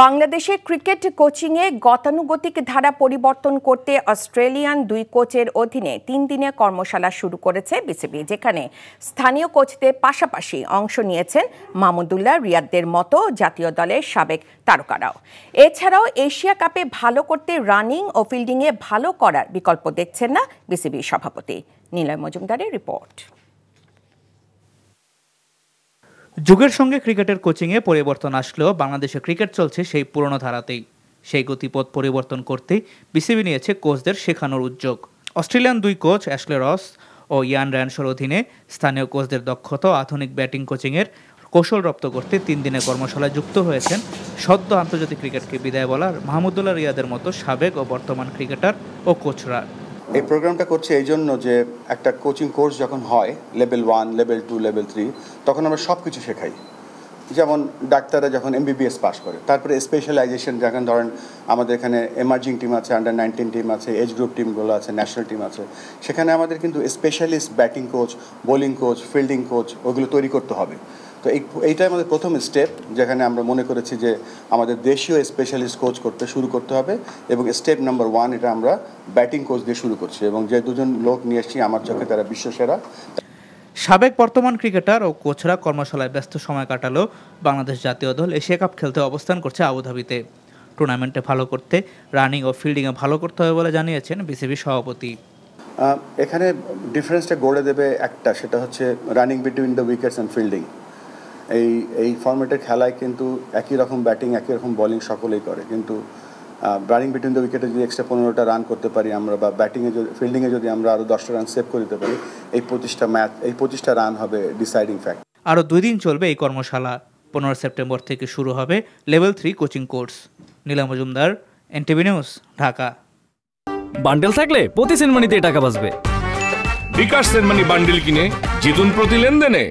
বাংলাদেশে ক্রিকেট কোচিংয়ে গতানুগতিক ধারা পরিবর্তন করতে অস্ট্রেলিয়ান 2 কোচের অধীনে 3 দিনের কর্মশালা শুরু করেছে বিসিবি, যেখানে স্থানীয় কোচদের পাশাপাশি অংশ নিয়েছেন মাহমুদুল্লাহ রিয়াদদের মতো জাতীয় দলের সাবেক তারকারাও। এছাড়াও এশিয়া কাপে ভালো করতে রানিং ও ফিল্ডিংয়ে ভালো করার বিকল্প দেখছেন না বিসিবির সভাপতি। নিলয় মজুমদারের রিপোর্ট। যুগের সঙ্গে ক্রিকেটের কোচিংয়ে পরিবর্তন আসলেও বাংলাদেশে ক্রিকেট চলছে সেই পুরনো ধারাতেই। সেই গতিপথ পরিবর্তন করতেই বিসিবি নিয়েছে কোচদের শেখানোর উদ্যোগ। অস্ট্রেলিয়ান 2 কোচ অ্যাশলে রস ও ইয়ান র্যানশোর অধীনে স্থানীয় কোচদের দক্ষতা ও আধুনিক ব্যাটিং কোচিংয়ের কৌশল রপ্ত করতে 3 দিনের কর্মশালায় যুক্ত হয়েছেন সদ্য আন্তর্জাতিক ক্রিকেটকে বিদায় বলার মাহমুদুল্লাহ রিয়াদের মতো সাবেক ও বর্তমান ক্রিকেটার ও কোচরা। এই প্রোগ্রামটা করছে এই জন্য যে একটা কোচিং কোর্স যখন হয় লেভেল 1, লেভেল 2, লেভেল 3, তখন আমরা সব কিছু শেখাই। যেমন ডাক্তাররা যখন MBBS পাস করে, তারপরে স্পেশালাইজেশন, যখন ধরেন আমাদের এখানে এমার্জিং টিম আছে, আন্ডার 19 টিম আছে, এজ গ্রুপ টিমগুলো আছে, ন্যাশনাল টিম আছে, সেখানে আমাদের কিন্তু specialist batting coach, bowling coach, fielding coach ওইগুলো তৈরি করতে হবে। তো এইটাই আমাদের প্রথম স্টেপ, যেখানে আমরা মনে করেছি যে আমাদের দেশীয় স্পেশালিস্ট কোচ শুরু করতে হবে, এবং স্টেপ নাম্বার 1 এটা আমরা ব্যাটিং কোচ দিয়ে শুরু করছি, এবং যে দুজন লোক নিয়ে এসেছি আমার চোখে তারা বিশ্বসেরা। সাবেক বর্তমান ক্রিকেটার ও কোচরা কর্মশালায় ব্যস্ত সময় কাটালো বাংলাদেশ জাতীয় দল এশিয়া কাপ খেলতে অবস্থান করছে আবুধাবিতে। টুর্নামেন্টে ভালো করতে রানিং ও ফিল্ডিংয়ে ভালো করতে হবে বলে জানিয়েছেন বিসিবি সভাপতি। এখানে ডিফারেন্সটা গড়ে দেবে একটা, সেটা হচ্ছে running between the wickets and fielding. এই ফরম্যাটের খেলায় কিন্তু একই রকম ব্যাটিং, একই রকম বোলিং সকলেই করে, কিন্তু রানিং বিটুইন দ্য উইকেটে যদি এক্সট্রা 15টা রান করতে পারি আমরা, বা ব্যাটিংয়ে ফিল্ডিংয়ে যদি আমরা আরও 10টা রান সেভ করে দিতে পারি, এই 25টা রান হবে ডিসাইডিং ফ্যাক্টর। আরও 2 দিন চলবে এই কর্মশালা। 15 সেপ্টেম্বর থেকে শুরু হবে level 3 coaching course. Niloy Majumdar, NTV news, Dhaka. Bundle থাকলে প্রতি সেনমানিতে টাকা বাঁচবে। বিকাশ সেনমানি বান্ডেল কিনে জিতুন প্রতি লেনদেনে।